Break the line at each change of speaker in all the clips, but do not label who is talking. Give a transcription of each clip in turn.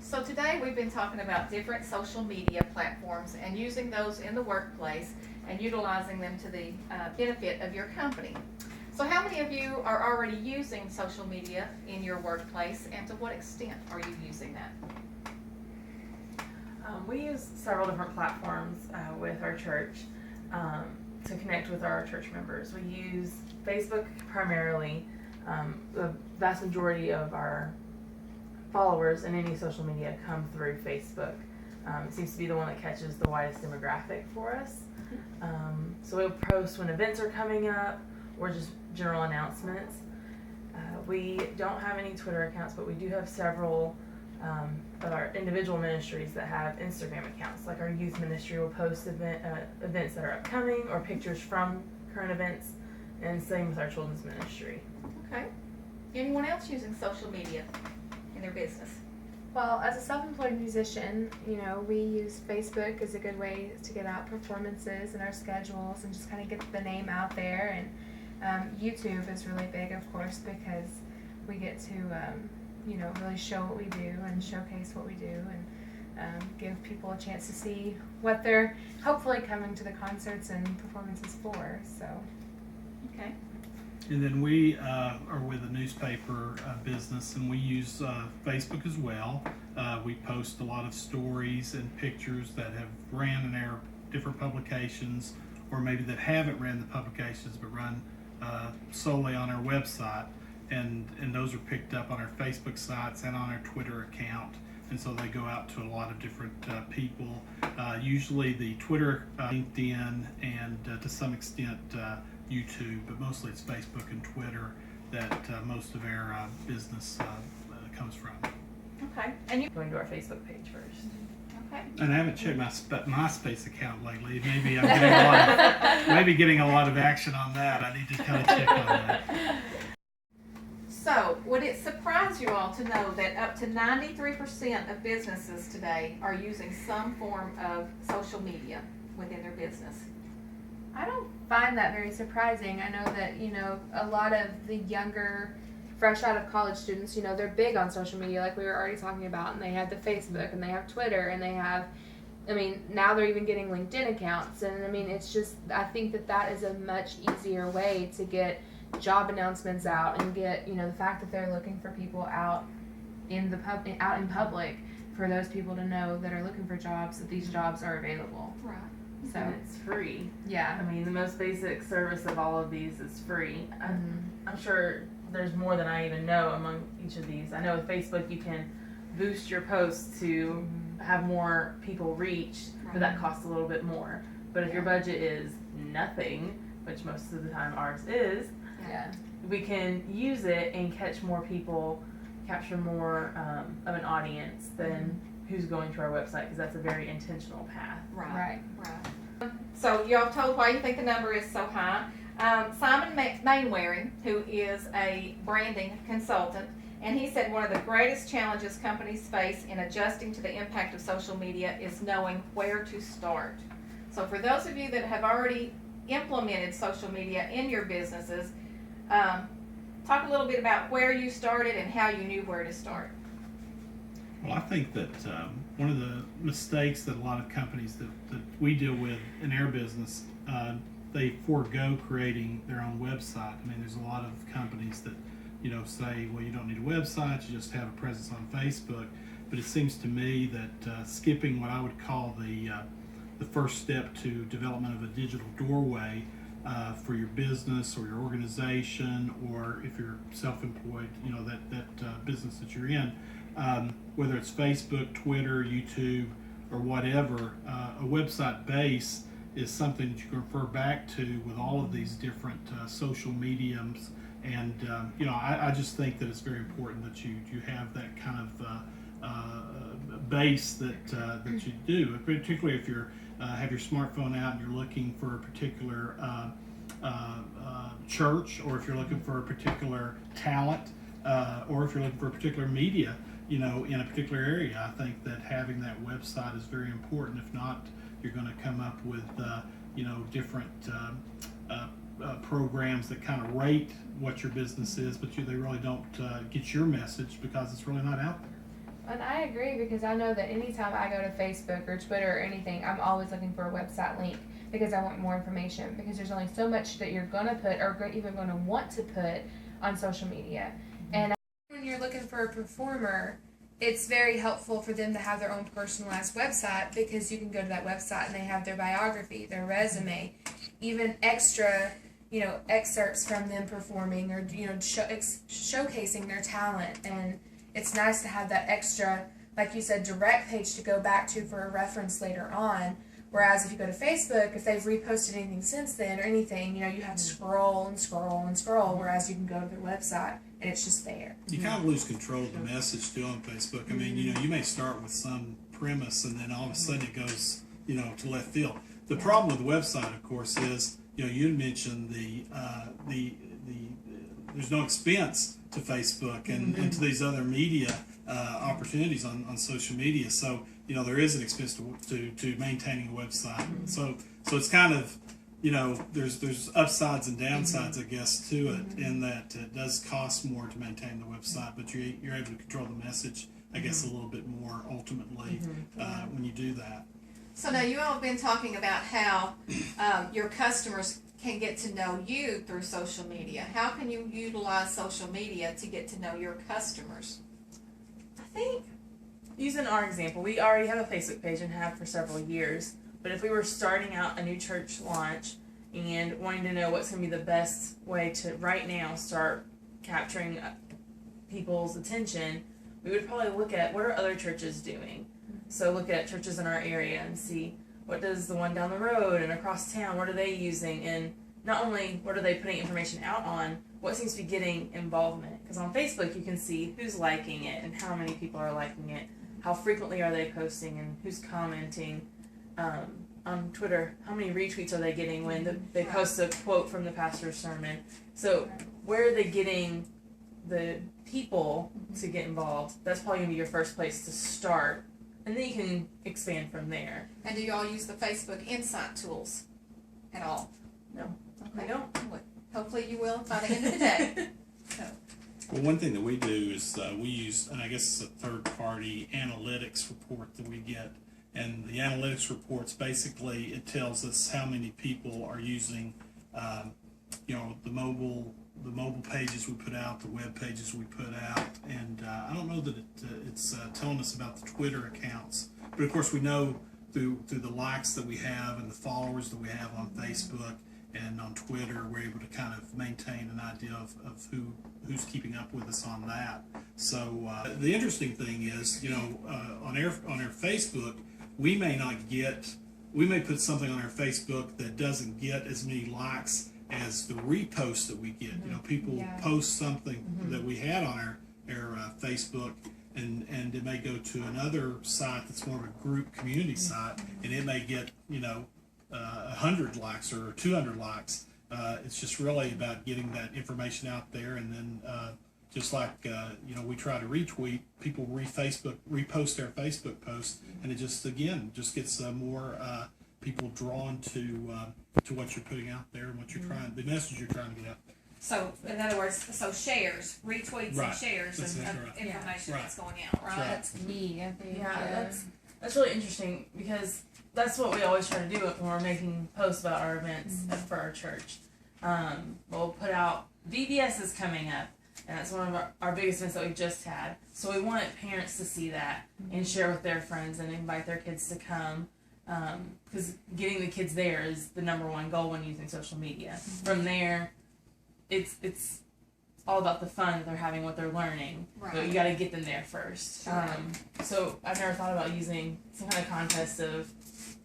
So today we've been talking about different social media platforms and using those in the workplace and utilizing them to the benefit of your company. So how many of you are already using social media in your workplace, and to what extent are you using that?
We use several different platforms with our church to connect with our church members. We use Facebook primarily. The vast majority of our followers in any social media come through Facebook. It seems to be the one that catches the widest demographic for us. So we'll post when events are coming up or just general announcements. We don't have any Twitter accounts, but we do have several of our individual ministries that have Instagram accounts. Like our youth ministry will post events that are upcoming or pictures from current events, and same with our children's ministry.
Okay. Anyone else using social media in their business?
Well, as a self-employed musician, we use Facebook as a good way to get out performances and our schedules and just kind of get the name out there. And YouTube is really big, of course, because we get to, really show what we do and showcase what we do and give people a chance to see what they're hopefully coming to the concerts and performances for. So.
Okay.
And then we are with a newspaper business, and we use Facebook as well. We post a lot of stories and pictures that have ran in our different publications, or maybe that haven't ran the publications but run solely on our website. And those are picked up on our Facebook sites and on our Twitter account. And so they go out to a lot of different people, usually the Twitter, LinkedIn, and to some extent YouTube, but mostly it's Facebook and Twitter that most of our business comes from.
Okay. And you?
Going to our Facebook page first.
Okay.
And I haven't checked my MySpace account lately. Maybe I'm getting a lot of action on that. I need to kind of check on that.
So, would it surprise you all to know that up to 93% of businesses today are using some form of social media within their business?
I don't find that very surprising. I know that, a lot of the younger, fresh out of college students, they're big on social media, like we were already talking about, and they have the Facebook, and they have Twitter, and they have, now they're even getting LinkedIn accounts, and it's just, I think that is a much easier way to get job announcements out and get, the fact that they're looking for people out in public, for those people to know that are looking for jobs, that these jobs are available.
Right.
So,
And it's free.
yeah.
The most basic service of all of these is free. I'm sure there's more than I even know among each of these. I know with Facebook you can boost your posts to have more people reach, but that costs a little bit more. But if your budget is nothing, which most of the time ours is,
Yeah.
we can use it and catch more people, capture more of an audience than who's going to our website, because that's a very intentional path.
Right. So y'all told why you think the number is so high. Simon Mainwaring, who is a branding consultant, and he said one of the greatest challenges companies face in adjusting to the impact of social media is knowing where to start. So for those of you that have already implemented social media in your businesses, talk a little bit about where you started and how you knew where to start.
Well, I think that one of the mistakes that a lot of companies that we deal with in our business, they forego creating their own website. There's a lot of companies that, say, well, you don't need a website, you just have a presence on Facebook. But it seems to me that skipping what I would call the first step to development of a digital doorway for your business or your organization, or if you're self-employed, that business that you're in, whether it's Facebook, Twitter, YouTube, or whatever, a website base is something that you can refer back to with all of these different social mediums. And I just think that it's very important that you have that kind of base that you do, particularly if you're have your smartphone out and you're looking for a particular church, or if you're looking for a particular talent, or if you're looking for a particular media, in a particular area. I think that having that website is very important. If not, you're going to come up with different programs that kind of rate what your business is, but they really don't get your message because it's really not out there.
And I agree because I know that anytime I go to Facebook or Twitter or anything, I'm always looking for a website link because I want more information because there's only so much that you're going to put or even going to want to put on social media. And when you're looking for a performer, it's very helpful for them to have their own personalized website because you can go to that website and they have their biography, their resume, even extra, excerpts from them performing or, showcasing their talent. And it's nice to have that extra, like you said, direct page to go back to for a reference later on. Whereas if you go to Facebook, if they've reposted anything since then or anything, you have to scroll and scroll and scroll. Whereas you can go to their website and it's just there.
You kind of lose control of the message too on Facebook. I mean, you may start with some premise and then all of a sudden it goes, to left field. The problem with the website, of course, is you mentioned the there's no expense to Facebook and to these other media opportunities on social media. So there is an expense to maintaining a website. So it's kind of there's upsides and downsides, I guess, to it in that it does cost more to maintain the website, but you're able to control the message, I guess, a little bit more ultimately when you do that.
So now you all have been talking about how your customers can get to know you through social media. How can you utilize social media to get to know your customers?
I think, using our example, we already have a Facebook page and have for several years. But if we were starting out a new church launch and wanting to know what's going to be the best way to right now start capturing people's attention, we would probably look at what are other churches doing. So look at churches in our area and see what does the one down the road and across town, what are they using? And not only what are they putting information out on, what seems to be getting involvement. Because on Facebook you can see who's liking it and how many people are liking it, how frequently are they posting and who's commenting. On Twitter, how many retweets are they getting when they post a quote from the pastor's sermon? So where are they getting the people to get involved? That's probably going to be your first place to start. And then you can expand from there.
And do you all use the Facebook Insight tools at all?
No,
Okay.
I don't.
Hopefully you will by the end of the day. So.
Well, one thing that we do is we use, and I guess it's a third-party analytics report that we get. And the analytics reports, basically, it tells us how many people are using, the mobile pages we put out, the web pages we put out, and I don't know that it's telling us about the Twitter accounts, but of course we know through the likes that we have and the followers that we have on Facebook and on Twitter, we're able to kind of maintain an idea of who's keeping up with us on that. So the interesting thing is, on our Facebook, we may put something on our Facebook that doesn't get as many likes as the reposts that we get. People post something that we had on our Facebook, and it may go to another site that's more of a group community site, and it may get 100 likes or 200 likes. It's just really about getting that information out there, and then just like we try to retweet, people repost our Facebook posts, and it just gets more people drawn to what you're putting out there and what you're trying, the message you're trying to get out.
So, in other words, shares, retweets and shares of information that's going out, right?
That's key, I think.
Yeah, that's really interesting because that's what we always try to do when we're making posts about our events for our church. We'll put out, VBS is coming up, and that's one of our biggest events that we just had. So we want parents to see that and share with their friends and invite their kids to come. Because getting the kids there is the number one goal when using social media. From there, it's all about the fun that they're having, what they're learning.
Right.
But you got to get them there first. So I've never thought about using some kind of contest of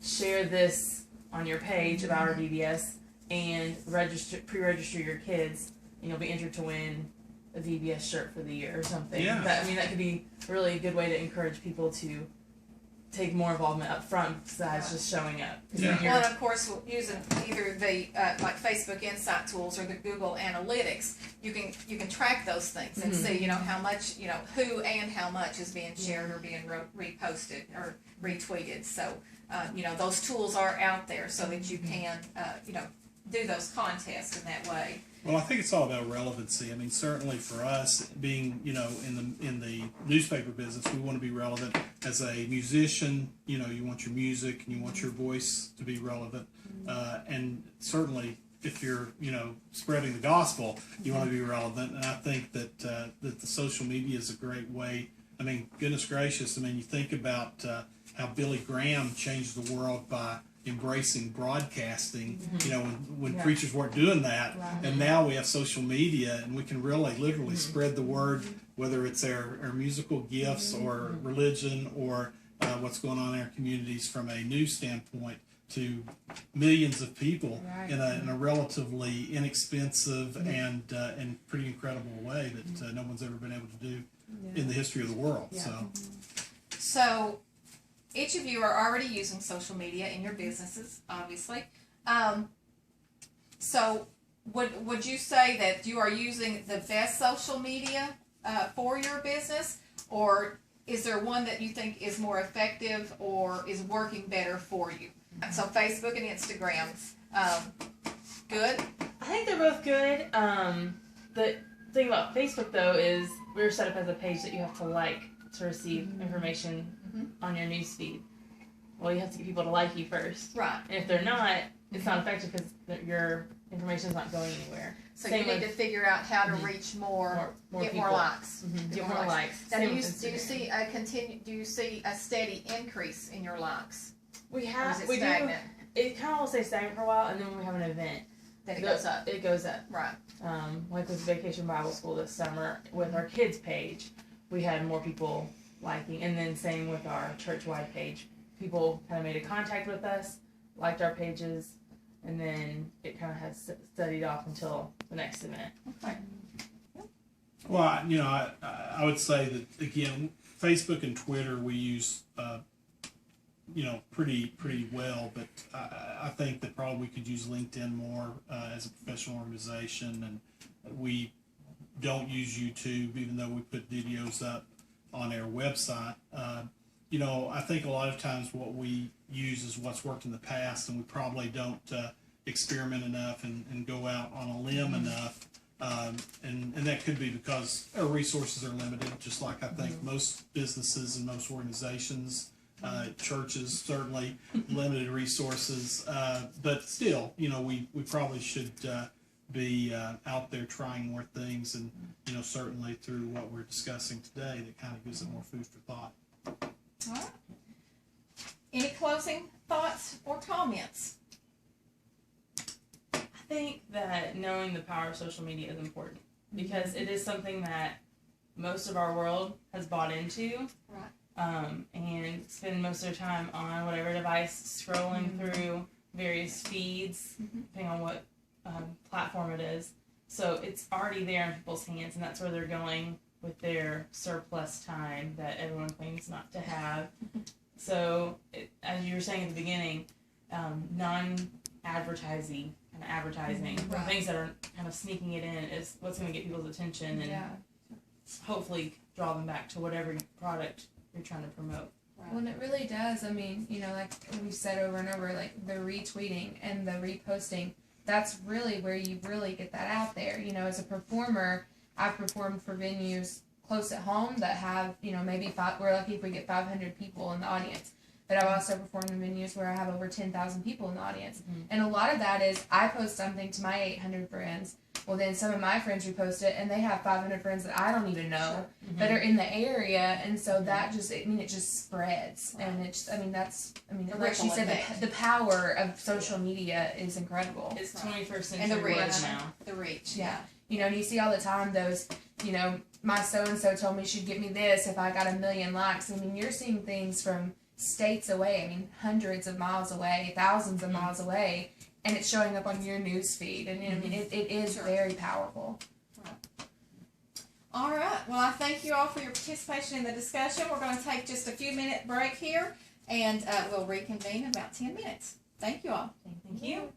share this on your page about our VBS and pre-register your kids, and you'll be entered to win a VBS shirt for the year or something.
Yeah.
That could be a really good way to encourage people to take more involvement up front besides just showing up.
Yeah.
Well, and of course, using either the like Facebook Insight tools or the Google Analytics, you can track those things and see how much who and how much is being shared or being reposted or retweeted. So those tools are out there so that you can do those contests in that way.
Well, I think it's all about relevancy. I mean, certainly for us, being in the newspaper business, we want to be relevant. As a musician, you want your music and you want your voice to be relevant, and certainly if you're spreading the gospel, you want to be relevant. And I think that that the social media is a great way. I mean, goodness gracious! I mean, you think about how Billy Graham changed the world by embracing broadcasting, when preachers weren't doing that.
Right.
And now we have social media and we can really literally spread the word, whether it's our musical gifts or religion or what's going on in our communities from a news standpoint to millions of people
Right.
in a relatively inexpensive and pretty incredible way that no one's ever been able to do in the history of the world.
Yeah.
So each of you are already using social media in your businesses, obviously. So would you say that you are using the best social media for your business, or is there one that you think is more effective or is working better for you? So Facebook and Instagram, good.
I think they're both good. The thing about Facebook though is we're set up as a page that you have to like to receive information on your news feed. Well, you have to get people to like you first.
Right.
And if they're not, it's not effective because your information is not going anywhere.
So
Same
you need
with-
to figure out how to reach more
Get
more likes.
Get more likes.
Now,
Same
do you
with Instagram.
see do you see a steady increase in your likes?
We
Or is
have
it
we
stagnant?
do. It kind of will stay stagnant for a while, and then when we have an event,
That it goes up.
It goes up.
Right.
Like with Vacation Bible School this summer, with our kids page, we had more people liking, and then same with our church-wide page. People kind of made a contact with us, liked our pages, and then it kind of has studied off until the next event.
Okay.
Well, I would say that again, Facebook and Twitter we use, pretty well. But I think that probably we could use LinkedIn more as a professional organization, and we don't use YouTube, even though we put videos up on our website. I think a lot of times what we use is what's worked in the past, and we probably don't experiment enough and go out on a limb enough. And that could be because our resources are limited, just like I think most businesses and most organizations, churches, certainly limited resources. But still, we probably should be out there trying more things, and certainly through what we're discussing today, that kind of gives it more food for thought.
All right. Any closing thoughts or comments?
I think that knowing the power of social media is important because it is something that most of our world has bought into.
Right.
And spend most of their time on whatever device scrolling through various feeds, depending on what platform it is. So it's already there in people's hands, and that's where they're going with their surplus time that everyone claims not to have. So, as you were saying at the beginning, non-advertising kind of advertising, or
Right.
things that are kind of sneaking it in, is what's going to get people's attention and hopefully draw them back to whatever product you're trying to promote.
Well, and it really does. I mean, like we've said over and over, like the retweeting and the reposting, that's really where you really get that out there. As a performer, I've performed for venues close at home that have, maybe we're lucky if we get 500 people in the audience. But I've also performed in venues where I have over 10,000 people in the audience.
Mhm.
And a lot of that is I post something to my 800 friends. Well, then some of my friends repost it, and they have 500 friends that I don't even know that are in the area. And so that it just spreads.
Right.
And it's,
The
like she
ripple
said,
effect.
the power of social media is incredible.
It's
Right.
21st
And the
century
reach.
words now.
The reach.
Yeah. And you see all the time those, my so-and-so told me she'd give me this if I got 1 million likes. You're seeing things from states away, hundreds of miles away, thousands of miles away, and it's showing up on your news feed. And it is
Sure.
very powerful.
All right. Well, I thank you all for your participation in the discussion. We're going to take just a few minute break here, and we'll reconvene in about 10 minutes. Thank you all.
Thank you.